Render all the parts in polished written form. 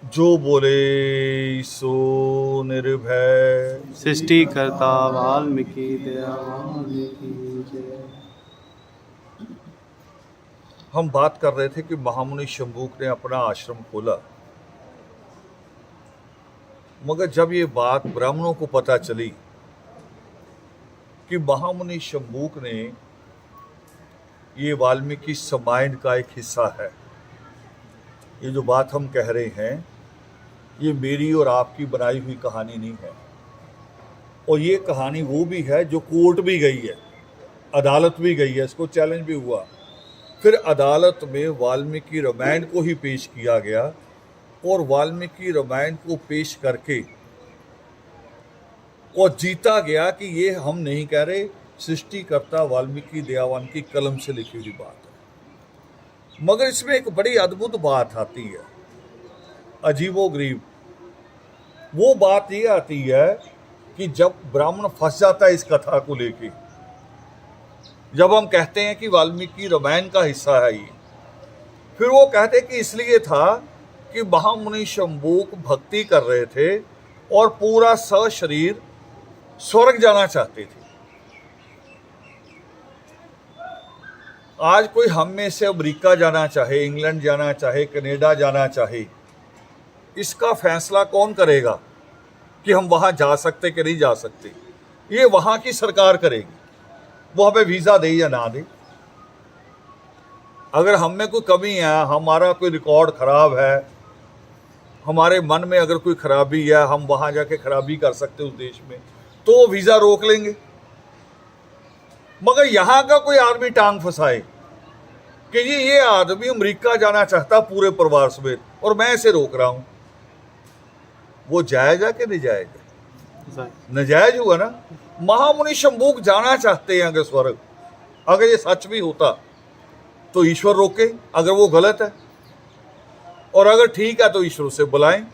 जो बोले सो निर्भय। सृष्टिकर्ता वाल्मीकि दयावान की जय। हम बात कर रहे थे कि महामुनि शंभूक ने अपना आश्रम खोला, मगर जब ये बात ब्राह्मणों को पता चली कि महामुनि शंभूक ने ये वाल्मीकि रामायण का एक हिस्सा है, ये जो बात हम कह रहे हैं ये मेरी और आपकी बनाई हुई कहानी नहीं है, और ये कहानी वो भी है जो कोर्ट भी गई है, अदालत भी गई है, इसको चैलेंज भी हुआ, फिर अदालत में वाल्मीकि रामायण को ही पेश किया गया, और वाल्मीकि रामायण को पेश करके और जीता गया कि ये हम नहीं कह रहे, सृष्टिकर्ता वाल्मीकि दयावान की कलम से लिखी हुई बात है। मगर इसमें एक बड़ी अद्भुत बात आती है, अजीबोगरीब। वो बात ये आती है कि जब ब्राह्मण फंस जाता है इस कथा को लेके, जब हम कहते हैं कि वाल्मीकि रामायण का हिस्सा है ये, फिर वो कहते कि इसलिए था कि महामुनि शंभूक भक्ति कर रहे थे और पूरा सशरीर स्वर्ग जाना चाहते थे। आज कोई हम में से अमेरिका जाना चाहे, इंग्लैंड जाना चाहे, कनाडा जाना चाहे, इसका फैसला कौन करेगा कि हम वहां जा सकते कि नहीं जा सकते? ये वहां की सरकार करेगी, वो हमें वीजा दे या ना दे। अगर हम में कोई कमी है, हमारा कोई रिकॉर्ड खराब है, हमारे मन में अगर कोई खराबी है, हम वहां जाके खराबी कर सकते उस देश में, तो वो वीजा रोक लेंगे। मगर यहां का कोई आदमी टांग फंसाए कि ये आदमी अमेरिका जाना चाहता पूरे परिवार समेत और मैं इसे रोक रहा हूं, वो जायज है कि नहीं जायज है? नजायज हुआ ना। महामुनि शंभूक जाना चाहते हैं अगर स्वर्ग, अगर ये सच भी होता तो ईश्वर रोके, अगर वो गलत है, और अगर ठीक है तो ईश्वर से बुलाएं।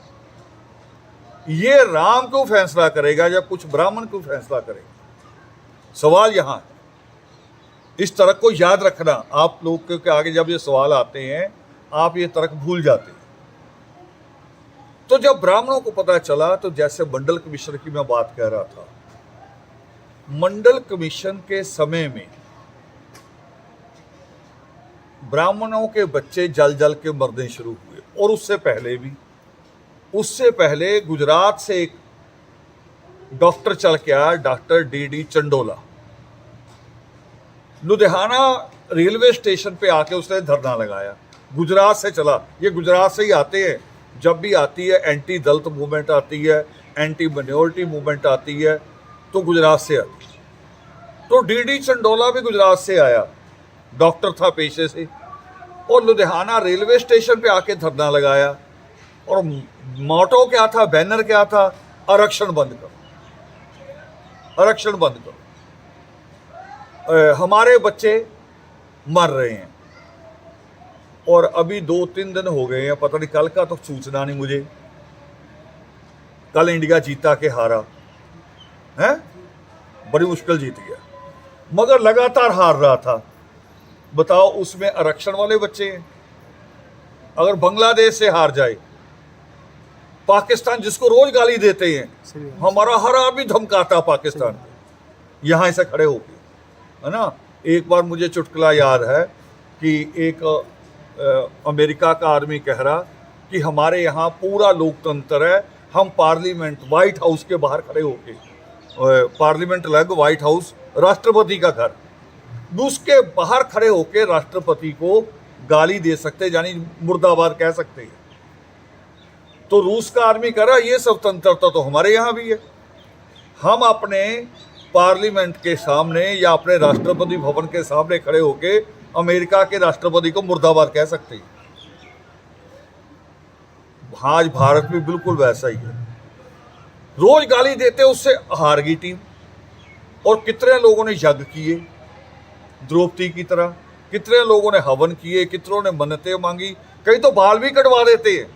ये राम क्यों फैसला करेगा या कुछ ब्राह्मण क्यों फैसला करेगा? सवाल यहां है। इस तर्क को याद रखना आप लोग, क्योंकि आगे जब ये सवाल आते हैं आप ये तर्क भूल जाते हैं। तो जब ब्राह्मणों को पता चला, तो जैसे मंडल कमीशन की मैं बात कह रहा था, मंडल कमीशन के समय में ब्राह्मणों के बच्चे जल जल के मरने शुरू हुए, और उससे पहले गुजरात से एक डॉक्टर चल के आया, doctor D Chandola. Ludhiana railway station पे आके उसने धरना लगाया। गुजरात से चला, ये गुजरात से ही आते हैं, जब भी आती है एंटी दलित मूवमेंट आती है, एंटी माइनॉरिटी मूवमेंट आती है, तो गुजरात से आती है। तो डी चंडोला भी गुजरात से आया, डॉक्टर था पेशे से, और लुधियाना रेलवे स्टेशन पे आके धरना लगाया, और मोटो क्या था, बैनर क्या था, आरक्षण बंद करो, आरक्षण बंद करो, हमारे बच्चे मर रहे हैं। और अभी 2-3 दिन हो गए हैं, पता नहीं कल का तो सूचना नहीं मुझे, कल इंडिया जीता के हारा है, बड़ी मुश्किल जीत गया, मगर लगातार हार रहा था। बताओ, उसमें आरक्षण वाले बच्चे हैं। अगर बांग्लादेश से हार जाए, पाकिस्तान जिसको रोज गाली देते हैं, हमारा हर आदमी धमकाता पाकिस्तान को, यहां ऐसे खड़े होके, है ना। एक बार मुझे चुटकुला याद है कि एक अमेरिका का आदमी कह रहा कि हमारे यहाँ पूरा लोकतंत्र है, हम पार्लियामेंट, व्हाइट हाउस के बाहर खड़े होके, पार्लियामेंट अलग, व्हाइट हाउस राष्ट्रपति का घर, उसके बाहर खड़े होके राष्ट्रपति को गाली दे सकते, यानी मुर्दाबाद कह सकते हैं। तो रूस का आदमी कह रहा ये स्वतंत्रता तो हमारे यहाँ भी है, हम अपने पार्लियामेंट के सामने या अपने राष्ट्रपति भवन के सामने खड़े होके अमेरिका के राष्ट्रपति को मुर्दाबाद कह सकते हैं। आज भारत भी बिल्कुल वैसा ही है, रोज गाली देते, उससे हार गई टीम। और कितने लोगों ने यज्ञ किए द्रौपदी की तरह, कितने लोगों ने हवन किए, कितनों ने मन्नतें मांगी, कई तो बाल भी कटवा देते हैं।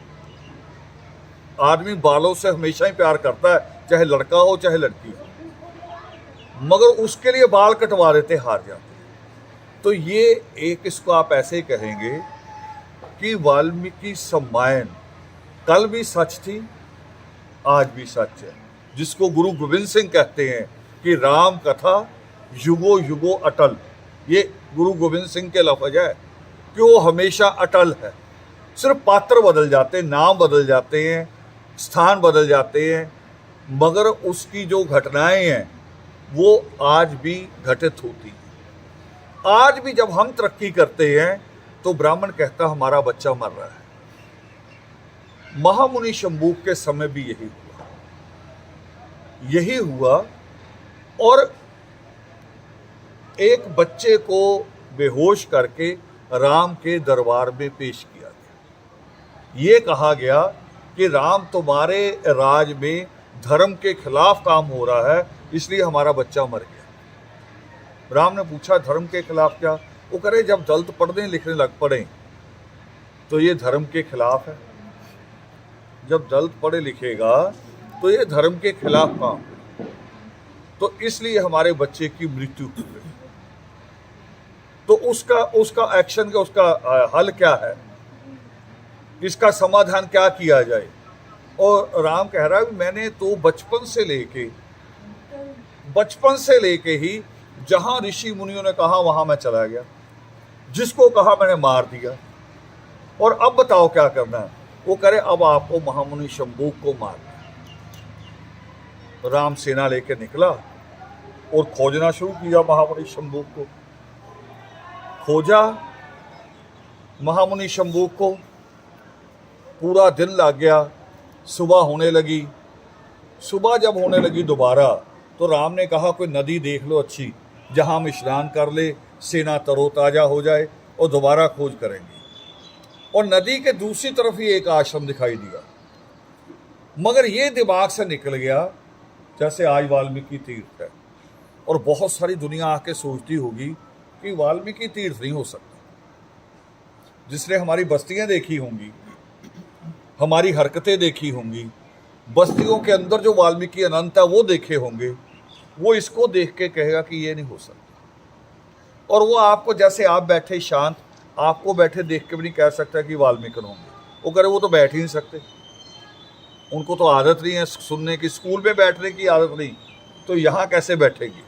आदमी बालों से हमेशा ही प्यार करता है, चाहे लड़का हो चाहे लड़की हो, मगर उसके लिए बाल कटवा देते, हार जाते। तो ये एक, इसको आप ऐसे कहेंगे कि वाल्मीकि रामायण कल भी सच थी, आज भी सच है, जिसको गुरु गोविंद सिंह कहते हैं कि राम कथा युगो युगो अटल। ये गुरु गोविंद सिंह के लफ्ज है कि वो हमेशा अटल है। सिर्फ पात्र बदल जाते हैं, नाम बदल जाते हैं, स्थान बदल जाते हैं, मगर उसकी जो घटनाएं हैं वो आज भी घटित होती हैं। आज भी जब हम तरक्की करते हैं तो ब्राह्मण कहता हमारा बच्चा मर रहा है। महामुनि शंबूक के समय भी यही हुआ और एक बच्चे को बेहोश करके राम के दरबार में पेश किया गया। ये कहा गया कि राम तुम्हारे राज में धर्म के खिलाफ काम हो रहा है, इसलिए हमारा बच्चा मर गया। राम ने पूछा धर्म के खिलाफ क्या? वो करे जब दलित पढ़ने लिखने लग पड़े तो ये धर्म के खिलाफ है। जब दलित पढ़े लिखेगा तो ये धर्म के खिलाफ काम, तो इसलिए हमारे बच्चे की मृत्यु हो गई। तो उसका एक्शन क्या, उसका हल क्या है, इसका समाधान क्या किया जाए? और राम कह रहा है मैंने तो बचपन से लेके ही जहां ऋषि मुनियों ने कहा वहां मैं चला गया, जिसको कहा मैंने मार दिया, और अब बताओ क्या करना है? वो करे अब आपको महामुनि शंबूक को मारना है। राम सेना लेके निकला और खोजना शुरू किया महामुनि शंबूक को। खोजा महामुनि शंबूक को, पूरा दिन लग गया। सुबह होने लगी। सुबह जब होने लगी दोबारा, तो राम ने कहा कोई नदी देख लो अच्छी, जहां हम स्नान कर ले, सेना तरोताजा हो जाए और दोबारा खोज करेंगे। और नदी के दूसरी तरफ ही एक आश्रम दिखाई दिया, मगर ये दिमाग से निकल गया जैसे आज वाल्मीकि तीर्थ है। और बहुत सारी दुनिया आके सोचती होगी कि वाल्मीकि तीर्थ नहीं हो सकता। जिसने हमारी बस्तियां देखी होंगी, हमारी हरकतें देखी होंगी, बस्तियों के अंदर जो वाल्मीकि अनंत है वो देखे होंगे, वो इसको देख के कहेगा कि ये नहीं हो सकता। और वो आपको, जैसे आप बैठे शांत, आपको बैठे देख के भी नहीं कह सकता कि वाल्मीकि होंगे। वो करे वो तो बैठ ही नहीं सकते, उनको तो आदत नहीं है सुनने की, स्कूल में बैठने की आदत नहीं, तो यहाँ कैसे बैठेगी?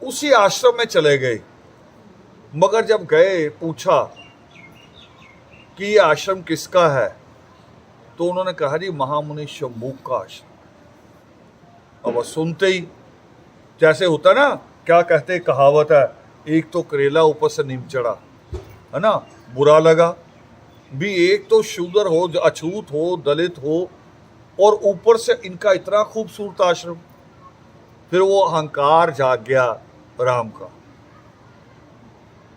उसी आश्रम में चले गए, मगर जब गए पूछा कि ये आश्रम किसका है, तो उन्होंने कहा जी महामुनि शंबूक का आश्रम। अब सुनते ही जैसे होता ना, क्या कहते कहावत है, एक तो करेला ऊपर से नीम चढ़ा, है ना, बुरा लगा भी। एक तो शूद्र हो, अछूत हो, दलित हो, और ऊपर से इनका इतना खूबसूरत आश्रम। फिर वो अहंकार जाग गया राम का,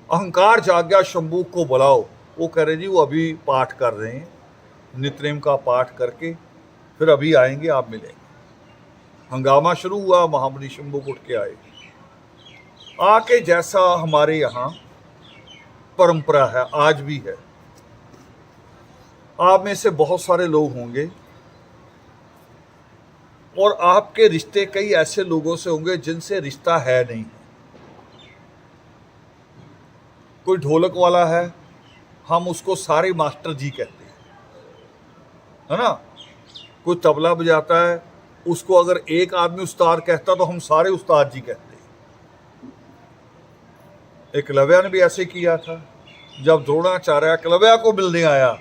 अहंकार जाग गया। शंबूक को बुलाओ। वो कह रहे जी वो अभी पाठ कर रहे हैं, नित्यनेम का पाठ करके फिर अभी आएंगे, आप मिलेंगे। हंगामा शुरू हुआ। महामुनि शंबूक उठ के आए। आके जैसा हमारे यहाँ परंपरा है, आज भी है, आप में से बहुत सारे लोग होंगे और आपके रिश्ते कई ऐसे लोगों से होंगे जिनसे रिश्ता है नहीं। कोई ढोलक वाला है, हम उसको सारे मास्टर जी कहते हैं, है ना। कोई तबला बजाता है, उसको अगर एक आदमी उस्ताद कहता तो हम सारे उस्ताद जी कहते हैं। एकलव्य ने भी ऐसे किया था। जब द्रोणाचार्य एकलव्य को मिलने आया,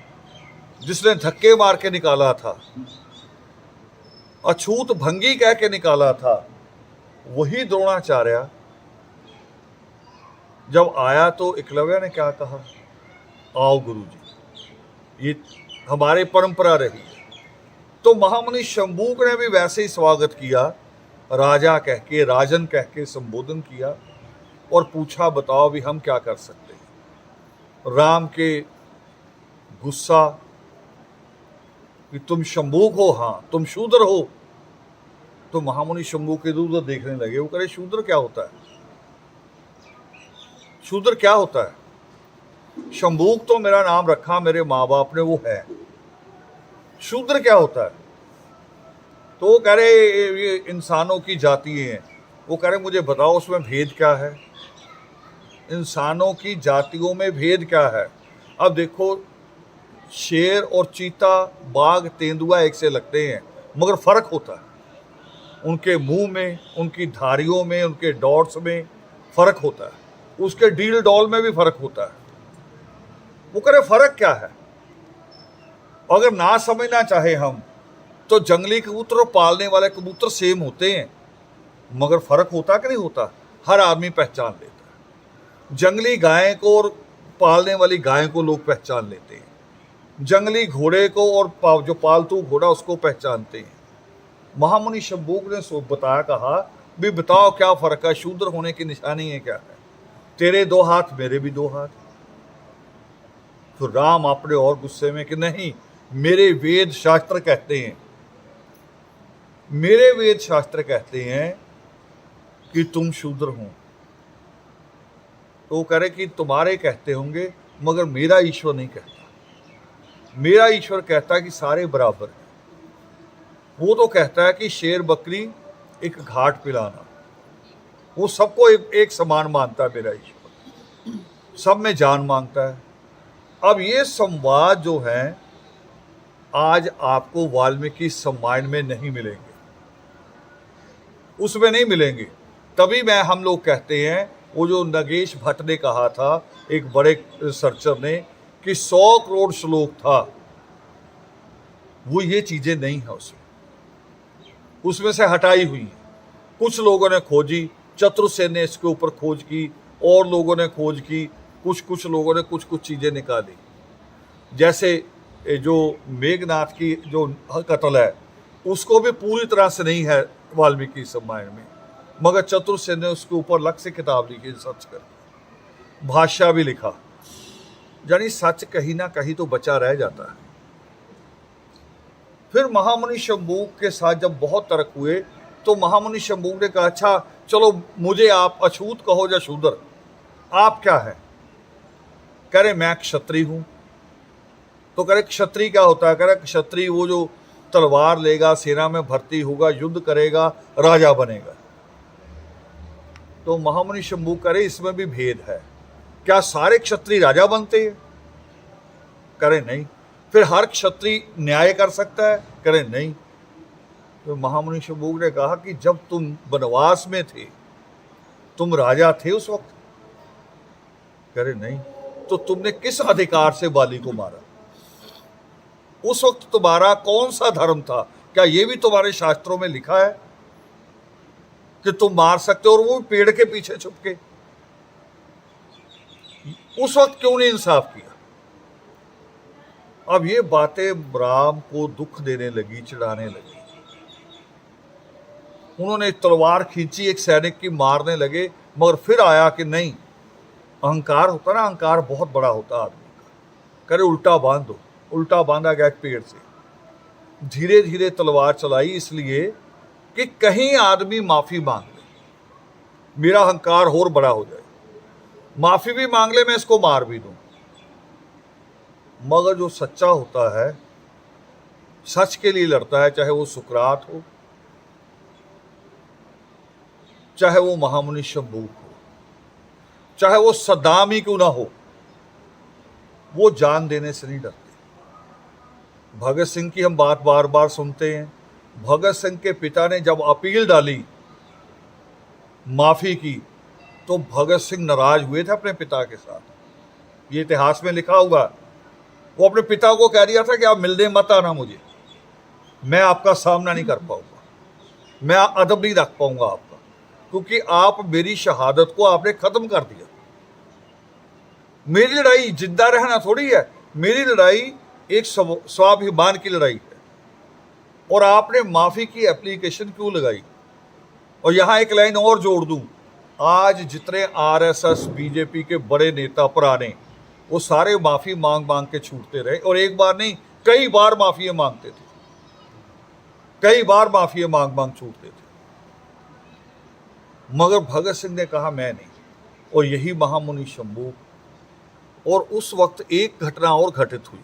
जिसने धक्के मार के निकाला था, अछूत भंगी कह के निकाला था, वही द्रोणाचार्य जब आया तो एकलव्य ने क्या कहा, आओ गुरुजी। ये हमारे परंपरा रही है। तो महामुनि शंबूक ने भी वैसे ही स्वागत किया, राजा कह के, राजन कह के संबोधन किया और पूछा बताओ भी हम क्या कर सकते हैं। राम के गुस्सा कि तुम शंबूक हो, हाँ तुम शूद्र हो। तो महामुनि शंबूक इधर उधर देखने लगे। वो कहे शूद्र क्या होता है? शूद्र क्या होता है? शंबूक तो मेरा नाम रखा मेरे माँ बाप ने, वो है। शूद्र क्या होता है? तो वो कह रहे ये इंसानों की जाति हैं। वो कह रहे मुझे बताओ उसमें भेद क्या है, इंसानों की जातियों में भेद क्या है? अब देखो, शेर और चीता, बाघ, तेंदुआ एक से लगते हैं, मगर फर्क होता है उनके मुंह में, उनकी धारियों में, उनके डॉट्स में फर्क होता है, उसके डील डॉल में भी फर्क होता है। वो करे फर्क क्या है? अगर ना समझना चाहे हम तो जंगली कबूतर और पालने वाले कबूतर सेम होते हैं, मगर फर्क होता कि नहीं होता? हर आदमी पहचान लेता है। जंगली गाय को और पालने वाली गाय को लोग पहचान लेते हैं, जंगली घोड़े को और जो पालतू घोड़ा उसको पहचानते हैं। महामुनि शंबूक ने सो बताया, कहा भी बताओ क्या फर्क है, शूद्र होने की निशानी है क्या है? तेरे 2 हाथ, मेरे भी 2 हाथ। तो राम अपने और गुस्से में कि नहीं, मेरे वेद शास्त्र कहते हैं, मेरे वेद शास्त्र कहते हैं कि तुम शूद्र हो। तो वो कह रहे कि तुम्हारे कहते होंगे, मगर मेरा ईश्वर नहीं कहता। मेरा ईश्वर कहता है कि सारे बराबर हैं। वो तो कहता है कि शेर बकरी एक घाट पिलाना, वो सबको एक समान मानता है। मेरा ईश्वर सब में जान मांगता है। अब ये संवाद जो है आज आपको वाल्मीकि रामायण में नहीं मिलेंगे, उसमें नहीं मिलेंगे। तभी हम लोग कहते हैं, वो जो नगेश भट्ट ने कहा था, एक बड़े रिसर्चर ने, कि 100 करोड़ श्लोक था, वो ये चीजें नहीं है उसमें से हटाई हुई हैं। कुछ लोगों ने खोजी, चतुर्सेन ने इसके ऊपर खोज की, और लोगों ने खोज की, कुछ लोगों ने कुछ चीजें निकाली। जैसे जो मेघनाथ की जो कत्ल है, उसको भी पूरी तरह से नहीं है वाल्मीकि रामायण में, मगर चतुर्सेन ने उसके ऊपर अलग से किताब लिखी, सर्च कर, भाष्य भी लिखा। यानी सच कहीं ना कहीं तो बचा रह जाता है। फिर महामुनि शंबूक के साथ जब बहुत तर्क हुए, तो महामुनि शंबूक ने कहा, अच्छा चलो मुझे आप अछूत कहो या शूद्र, आप क्या है? कह रहे मैं क्षत्रिय हूं। तो कह रहे क्षत्रिय क्या होता है? कह रहे क्षत्रिय वो जो तलवार लेगा, सेना में भर्ती होगा, युद्ध करेगा, राजा बनेगा। तो महामुनि शंबूक कह रहे इसमें भी भेद है, क्या सारे क्षत्रिय राजा बनते हैं? कह रहे नहीं। फिर हर क्षत्रिय न्याय कर सकता है? कह रहे नहीं। तो महामुनि शंबूक ने कहा कि जब तुम वनवास में थे, तुम राजा थे उस वक्त? कह रहे नहीं। तो तुमने किस अधिकार से बाली को मारा? उस वक्त तुम्हारा कौन सा धर्म था? क्या यह भी तुम्हारे शास्त्रों में लिखा है कि तुम मार सकते हो, और वो पेड़ के पीछे छुप के? उस वक्त क्यों नहीं इंसाफ किया? अब ये बातें राम को दुख देने लगी, चिढ़ाने लगी। उन्होंने तलवार खींची, एक सैनिक की मारने लगे, मगर फिर आया कि नहीं, अहंकार होता ना, अहंकार बहुत बड़ा होता आदमी का। करे उल्टा बांध दो। उल्टा बांधा गया एक पेड़ से, धीरे धीरे तलवार चलाई, इसलिए कि कहीं आदमी माफी मांग ले, मेरा अहंकार और बड़ा हो जाए, माफी भी मांग ले, मैं इसको मार भी दूं। मगर जो सच्चा होता है, सच के लिए लड़ता है, चाहे वो सुकरात हो, चाहे वो महामुनि शंबूक हो, चाहे वो सद्दाम ही क्यों ना हो, वो जान देने से नहीं डरते। भगत सिंह की हम बात बार बार सुनते हैं। भगत सिंह के पिता ने जब अपील डाली माफी की, तो भगत सिंह नाराज हुए थे अपने पिता के साथ। ये इतिहास में लिखा हुआ। वो अपने पिता को कह दिया था कि आप मिलने मत आना मुझे, मैं आपका सामना नहीं कर पाऊंगा, मैं अदब नहीं रख पाऊंगा आपका, क्योंकि आप मेरी शहादत को आपने खत्म कर दिया। मेरी लड़ाई जिंदा रहना थोड़ी है, मेरी लड़ाई एक स्वाभिमान की लड़ाई है। और आपने माफी की एप्लीकेशन क्यों लगाई? और यहां एक लाइन और जोड़ दूं, आज जितने आरएसएस बीजेपी के बड़े नेता पुराने, वो सारे माफी मांग मांग के छूटते रहे, और एक बार नहीं कई बार माफी मांगते थे, कई बार माफी मांग मांग छूटते थे। मगर भगत सिंह ने कहा मैं नहीं। और यही महामुनि शंबूक। और उस वक्त एक घटना और घटित हुई।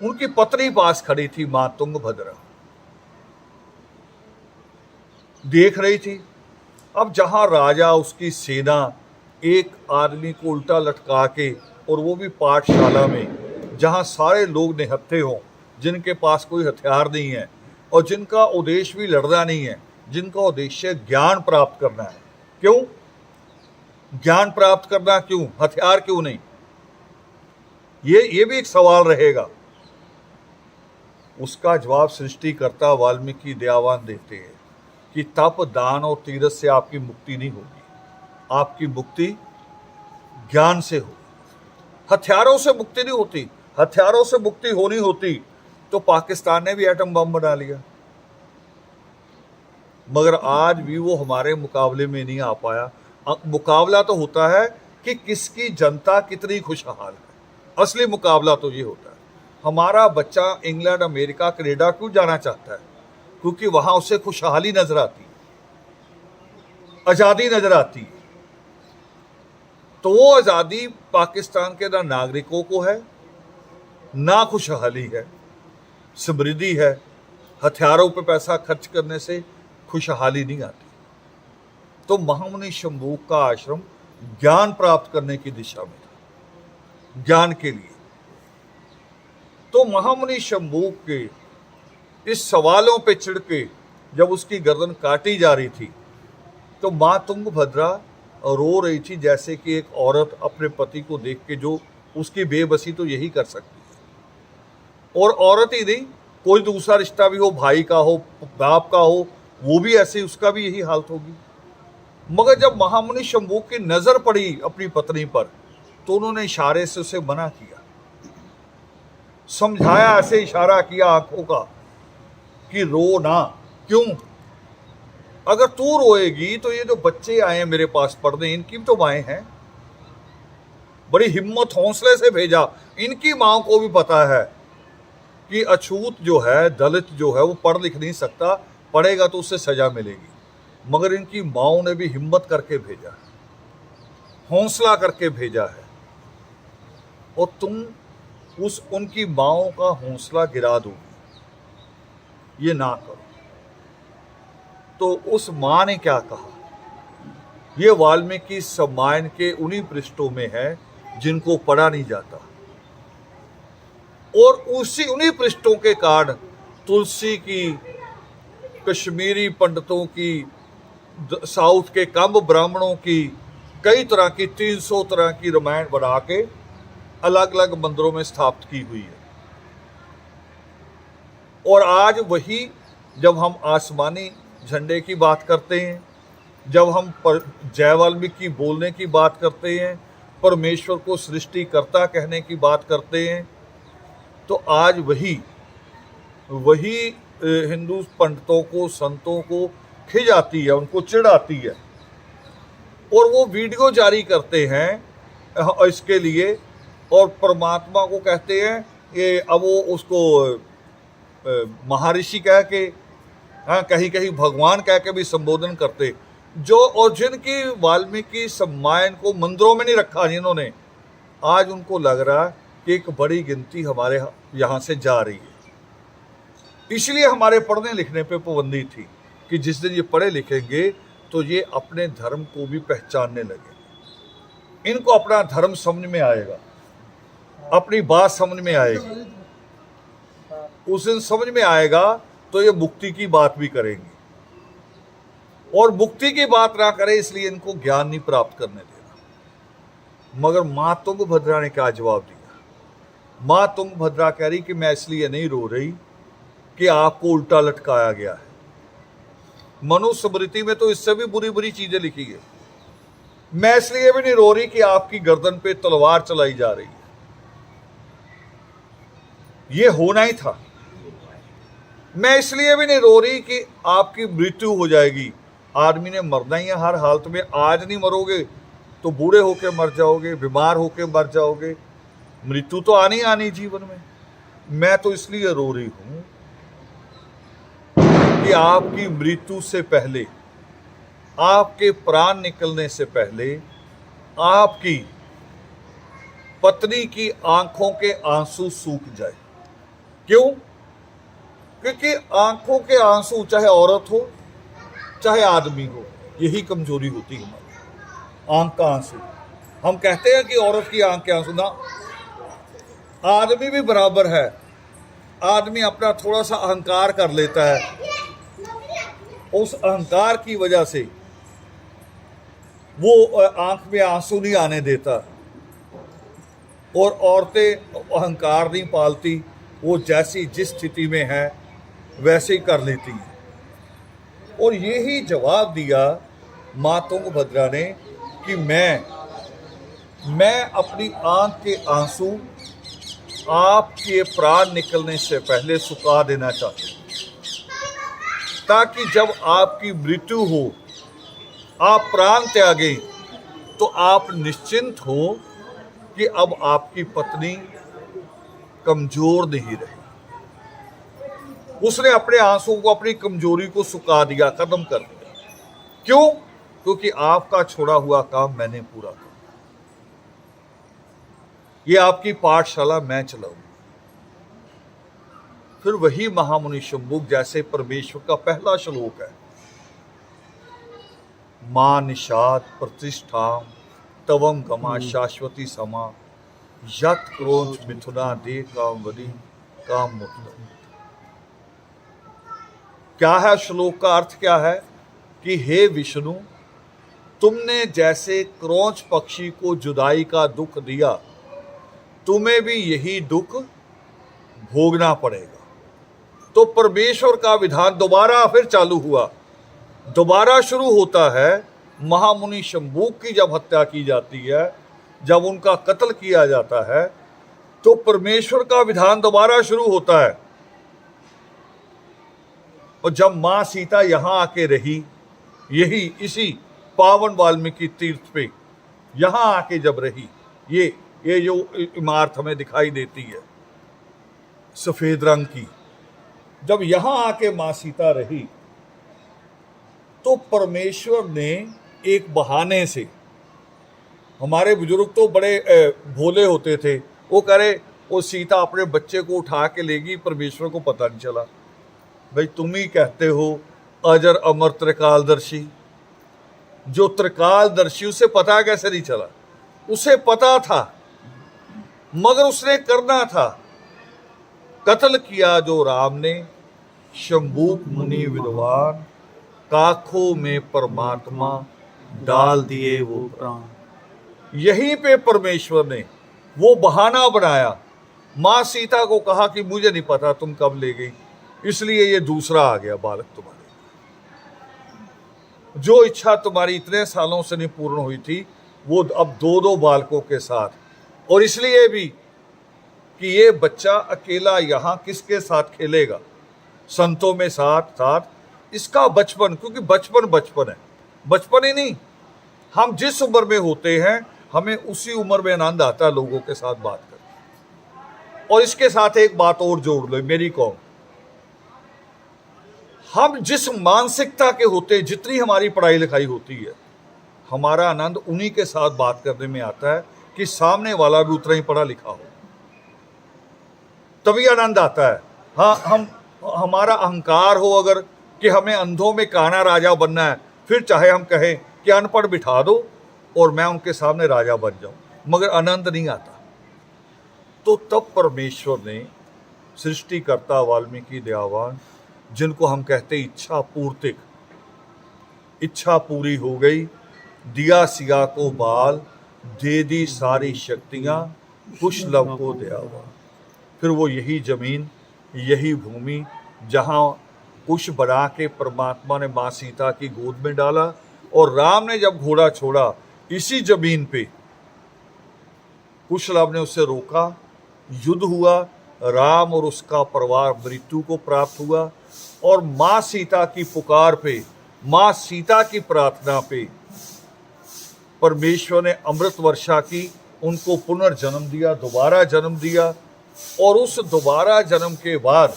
उनकी पत्नी पास खड़ी थी, मां तुंगभद्रा, देख रही थी। अब जहां राजा, उसकी सेना एक आदमी को उल्टा लटका के और वो भी पाठशाला में, जहाँ सारे लोग निहत्थे हों, जिनके पास कोई हथियार नहीं है और जिनका उद्देश्य भी लड़ना नहीं है, जिनका उद्देश्य ज्ञान प्राप्त करना है। क्यों ज्ञान प्राप्त करना, क्यों हथियार क्यों नहीं? ये भी एक सवाल रहेगा। उसका जवाब सृष्टिकर्ता वाल्मीकि दयावान देते हैं कि तप, दान और तीरथ से आपकी मुक्ति नहीं होगी, आपकी मुक्ति ज्ञान से होगी। हथियारों से मुक्ति नहीं होती। हथियारों से मुक्ति होनी होती तो पाकिस्तान ने भी एटम बम बना लिया, मगर आज भी वो हमारे मुकाबले में नहीं आ पाया। मुकाबला तो होता है कि किसकी जनता कितनी खुशहाल है। असली मुकाबला तो ये होता है। हमारा बच्चा इंग्लैंड, अमेरिका, कनाडा क्यों जाना चाहता है? क्योंकि वहां उसे खुशहाली नजर आती, आजादी नजर आती। तो वो आजादी पाकिस्तान के ना नागरिकों को है, ना खुशहाली है, समृद्धि है। हथियारों पे पैसा खर्च करने से खुशहाली नहीं आती। तो महामुनि शंभू का आश्रम ज्ञान प्राप्त करने की दिशा में था, ज्ञान के लिए। तो महामुनि शंभू के इस सवालों पे चिढ़ के जब उसकी गर्दन काटी जा रही थी तो मां तुंगभद्रा रो रही थी, जैसे कि एक औरत अपने पति को देख के, जो उसकी बेबसी तो यही कर सकती है। और औरत ही नहीं, कोई दूसरा रिश्ता भी हो, भाई का हो, बाप का हो, वो भी ऐसे, उसका भी यही हालत होगी। मगर जब महामुनि शंभू की नजर पड़ी अपनी पत्नी पर तो उन्होंने इशारे से उसे मना किया, समझाया, ऐसे इशारा किया आंखों का कि रो ना। क्यों? अगर तू रोएगी तो ये जो बच्चे आए मेरे पास पढ़ने, इनकी भी तो माएँ हैं। बड़ी हिम्मत हौसले से भेजा। इनकी माँ को भी पता है कि अछूत जो है, दलित जो है, वो पढ़ लिख नहीं सकता, पढ़ेगा तो उससे सजा मिलेगी। मगर इनकी माओं ने भी हिम्मत करके भेजा है, हौसला करके भेजा है, और तुम उनकी माओं का हौसला गिरा दोगी, ये ना करो। तो उस मां ने क्या कहा? ये वाल्मीकि रामायण के उन्हीं पृष्ठों में है जिनको पढ़ा नहीं जाता, और उन्हीं पृष्ठों के कारण तुलसी की, कश्मीरी पंडितों की, साउथ के कंब ब्राह्मणों की, कई तरह की 300 तरह की रामायण बना के अलग अलग मंदिरों में स्थापित की हुई है। और आज वही, जब हम आसमानी झंडे की बात करते हैं, जब हम जय वाल्मीकि बोलने की बात करते हैं, परमेश्वर को सृष्टिकर्ता कहने की बात करते हैं, तो आज वही हिंदू पंडितों को, संतों को खिज आती है, उनको चिढ़ आती है, और वो वीडियो जारी करते हैं इसके लिए, और परमात्मा को कहते हैं ये। अब वो उसको महर्षि कह के, कहीं कहीं भगवान कह के भी संबोधन करते, जो और जिनकी वाल्मीकि रामायण को मंदिरों में नहीं रखा जिन्होंने, आज उनको लग रहा है कि एक बड़ी गिनती हमारे यहाँ से जा रही है। इसलिए हमारे पढ़ने लिखने पे पाबंदी थी कि जिस दिन ये पढ़े लिखेंगे तो ये अपने धर्म को भी पहचानने लगे, इनको अपना धर्म समझ में आएगा, अपनी बात समझ में आएगी। उस दिन समझ में आएगा तो ये मुक्ति की बात भी करेंगे, और मुक्ति की बात ना करें इसलिए इनको ज्ञान नहीं प्राप्त करने देना। मगर मां तुंगभद्रा ने क्या जवाब दिया? मां तुंगभद्रा कह रही कि मैं इसलिए नहीं रो रही कि आपको उल्टा लटकाया गया है। मनुस्मृति में तो इससे भी बुरी बुरी चीजें लिखी है। मैं इसलिए भी नहीं रो रही कि आपकी गर्दन पे तलवार चलाई जा रही है, ये होना ही था। मैं इसलिए भी नहीं रो रही कि आपकी मृत्यु हो जाएगी, आदमी ने मरना ही है हर हालत में। आज नहीं मरोगे तो बूढ़े होके मर जाओगे, बीमार होके मर जाओगे, मृत्यु तो आनी आनी जीवन में। मैं तो इसलिए रो रही हूं कि आपकी मृत्यु से पहले, आपके प्राण निकलने से पहले, आपकी पत्नी की आंखों के आंसू सूख जाए। क्यों? क्योंकि आंखों के आंसू, चाहे औरत हो चाहे आदमी हो, यही कमजोरी होती है हमारी, आंख का आंसू। हम कहते हैं कि औरत की आंख के आंसू ना, आदमी भी बराबर है। आदमी अपना थोड़ा सा अहंकार कर लेता है, उस अहंकार की वजह से वो आंख में आंसू नहीं आने देता, और औरतें अहंकार नहीं पालती, वो जैसी जिस स्थिति में है वैसे ही कर लेती हैं। और यही जवाब दिया माँ तुंगभद्रा ने कि मैं अपनी आंख के आंसू आपके प्राण निकलने से पहले सुखा देना चाहती हूँ, ताकि जब आपकी मृत्यु हो, आप प्राण त्यागें, तो आप निश्चिंत हो कि अब आपकी पत्नी कमजोर नहीं रही। उसने अपने आंसू को, अपनी कमजोरी को सुखा दिया, खत्म कर दिया। क्यों? क्योंकि आपका छोड़ा हुआ काम मैंने पूरा किया। ये आपकी पाठशाला मैं चलाऊं। फिर वही महामुनि शंभुक जैसे परमेश्वर का पहला श्लोक है, मां निषाद प्रतिष्ठा तवम गमा शाश्वती समा यत क्रोध मिथुना दे काम वदी काम मुक्त। क्या है श्लोक का अर्थ? क्या है कि हे विष्णु, तुमने जैसे क्रोंच पक्षी को जुदाई का दुख दिया, तुम्हें भी यही दुख भोगना पड़ेगा। तो परमेश्वर का विधान दोबारा फिर चालू हुआ, दोबारा शुरू होता है। महामुनि शंभुक की जब हत्या की जाती है, जब उनका कत्ल किया जाता है, तो परमेश्वर का विधान दोबारा शुरू होता है। और जब मां सीता यहां आके रही, यही इसी पावन वाल्मीकि तीर्थ पे यहां आके जब रही, ये जो इमारत हमें दिखाई देती है सफेद रंग की, जब यहां आके मां सीता रही, तो परमेश्वर ने एक बहाने से, हमारे बुजुर्ग तो बड़े भोले होते थे, वो करे वो सीता अपने बच्चे को उठा के लेगी, परमेश्वर को पता नहीं चला। भाई तुम ही कहते हो अजर अमर त्रिकालदर्शी, जो त्रिकालदर्शी, उसे पता कैसे नहीं चला? उसे पता था, मगर उसने करना था। कत्ल किया जो राम ने, शंभुक मुनि विद्वान, काखों में परमात्मा डाल दिए वो प्राण। यहीं पे परमेश्वर ने वो बहाना बनाया। मां सीता को कहा कि मुझे नहीं पता तुम कब ले गई, इसलिए ये दूसरा आ गया बालक तुम्हारे। जो इच्छा तुम्हारी इतने सालों से नहीं पूर्ण हुई थी, वो अब दो बालकों के साथ, और इसलिए भी कि ये बच्चा अकेला यहाँ किसके साथ खेलेगा? संतों में साथ इसका बचपन, क्योंकि बचपन है, बचपन ही नहीं, हम जिस उम्र में होते हैं हमें उसी उम्र में आनंद आता है लोगों के साथ बात करके। और इसके साथ एक बात और जोड़ लो मेरी कौम, हम जिस मानसिकता के होते हैं, जितनी हमारी पढ़ाई लिखाई होती है, हमारा आनंद उन्हीं के साथ बात करने में आता है कि सामने वाला भी उतना ही पढ़ा लिखा हो, तभी आनंद आता है। हाँ, हमारा अहंकार हो अगर कि हमें अंधों में काना राजा बनना है, फिर चाहे हम कहें कि अनपढ़ बिठा दो और मैं उनके सामने राजा बन जाऊं, मगर आनंद नहीं आता। तो तब परमेश्वर ने, सृष्टिकर्ता वाल्मीकि दयावान, जिनको हम कहते इच्छा पूर्तिक, इच्छा पूरी हो गई, दिया सिया को बाल, दे दी सारी शक्तियां, कुश लव को दयावान। फिर वो यही जमीन, यही भूमि जहां कुश बना के परमात्मा ने मां सीता की गोद में डाला, और राम ने जब घोड़ा छोड़ा, इसी जमीन पे कुशलभ ने उससे रोका, युद्ध हुआ, राम और उसका परिवार मृत्यु को प्राप्त हुआ, और मां सीता की पुकार पे, मां सीता की प्रार्थना पे परमेश्वर ने अमृत वर्षा की, उनको पुनर्जन्म दिया, दोबारा जन्म दिया। और उस दोबारा जन्म के बाद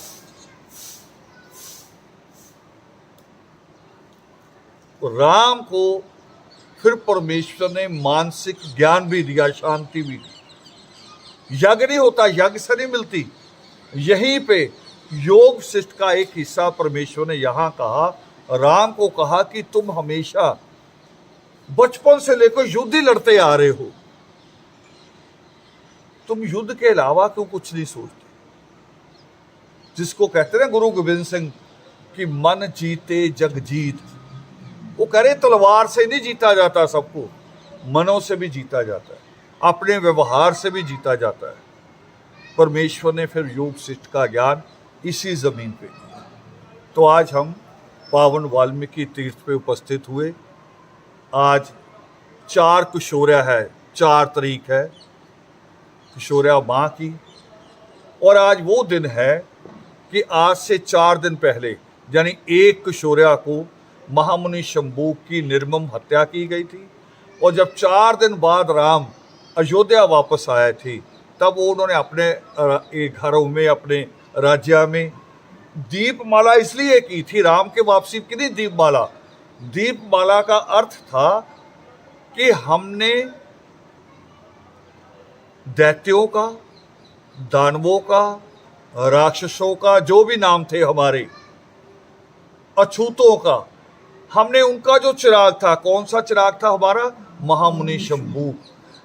राम को फिर परमेश्वर ने मानसिक ज्ञान भी दिया, शांति भी दी। यज्ञ नहीं होता, यज्ञ से नहीं मिलती। यहीं पे योग शिष्ट का एक हिस्सा परमेश्वर ने यहां कहा, राम को कहा कि तुम हमेशा बचपन से लेकर युद्ध ही लड़ते आ रहे हो, तुम युद्ध के अलावा क्यों कुछ नहीं सोचते? जिसको कहते हैं गुरु गोविंद सिंह कि मन जीते जग जीत, वो कह रहे तलवार से नहीं जीता जाता सबको, मनों से भी जीता जाता है, अपने व्यवहार से भी जीता जाता है। परमेश्वर ने फिर योग शिष्ट का ज्ञान इसी जमीन पे दिया। तो आज हम पावन वाल्मीकि तीर्थ पे उपस्थित हुए। आज 4 कुशोर्या है, 4 तारीख है कुशोर्या माँ की, और आज वो दिन है कि आज से 4 दिन पहले यानी 1 कुशोर्या को महामुनि शंभू की निर्मम हत्या की गई थी। और जब 4 दिन बाद राम अयोध्या वापस आए थे, तब उन्होंने अपने घरों में, अपने राज्य में दीपमाला इसलिए की थी। राम के वापसी की नहीं दीपमाला। दीपमाला का अर्थ था कि हमने दैत्यों का, दानवों का, राक्षसों का, जो भी नाम थे हमारे, अछूतों का, हमने उनका जो चिराग था, कौन सा चिराग था हमारा? महामुनि शंभू।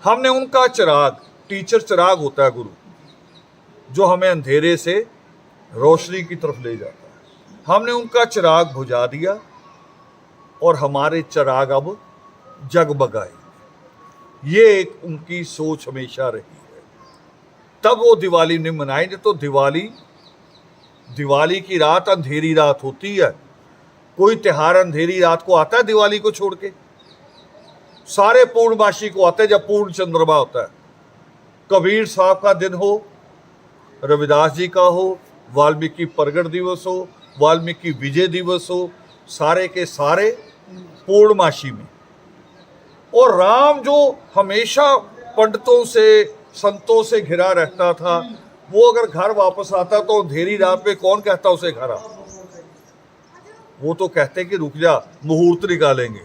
हमने उनका चिराग, टीचर चिराग होता है गुरु, जो हमें अंधेरे से रोशनी की तरफ ले जाता है, हमने उनका चिराग बुझा दिया और हमारे चिराग अब जगमगाए। ये एक उनकी सोच हमेशा रही है। तब वो दिवाली नहीं मनाई। नहीं तो दिवाली की रात अंधेरी रात होती है। कोई त्योहार अंधेरी रात को आता है दिवाली को छोड़ के? सारे पूर्णमासी को आते हैं जब पूर्ण चंद्रमा होता है। कबीर साहब का दिन हो, रविदास जी का हो, वाल्मीकि प्रगट दिवस हो, वाल्मीकि विजय दिवस हो, सारे के सारे पूर्णमासी में। और राम जो हमेशा पंडितों से, संतों से घिरा रहता था, वो अगर घर वापस आता तो अंधेरी रात में कौन कहता उसे घर आ? वो तो कहते कि रुक जा, मुहूर्त निकालेंगे।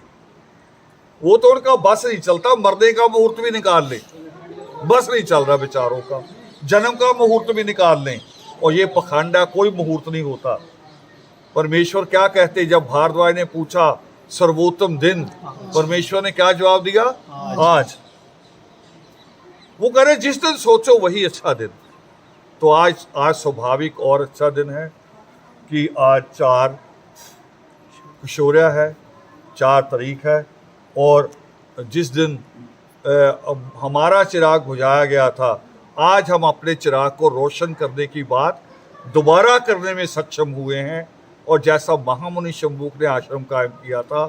वो तो उनका बस नहीं चलता, मरने का मुहूर्त भी निकाल ले, बस नहीं चल रहा बेचारों का, जन्म का मुहूर्त भी निकाल लें। और ये पखंड है, कोई मुहूर्त नहीं होता। परमेश्वर क्या कहते? जब भारद्वाज ने पूछा सर्वोत्तम दिन, परमेश्वर ने क्या जवाब दिया? आज। वो कह रहे जिस दिन सोचो वही अच्छा दिन। तो आज स्वाभाविक और अच्छा दिन है कि आज 4 कुशोर्या है, 4 तारीख है। और जिस दिन हमारा चिराग बुझाया गया था, आज हम अपने चिराग को रोशन करने की बात दोबारा करने में सक्षम हुए हैं। और जैसा महामुनि शंभू ने आश्रम कायम किया था,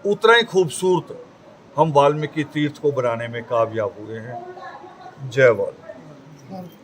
उतना ही खूबसूरत हम वाल्मीकि तीर्थ को बनाने में कामयाब हुए हैं। जय वाल्मीकि।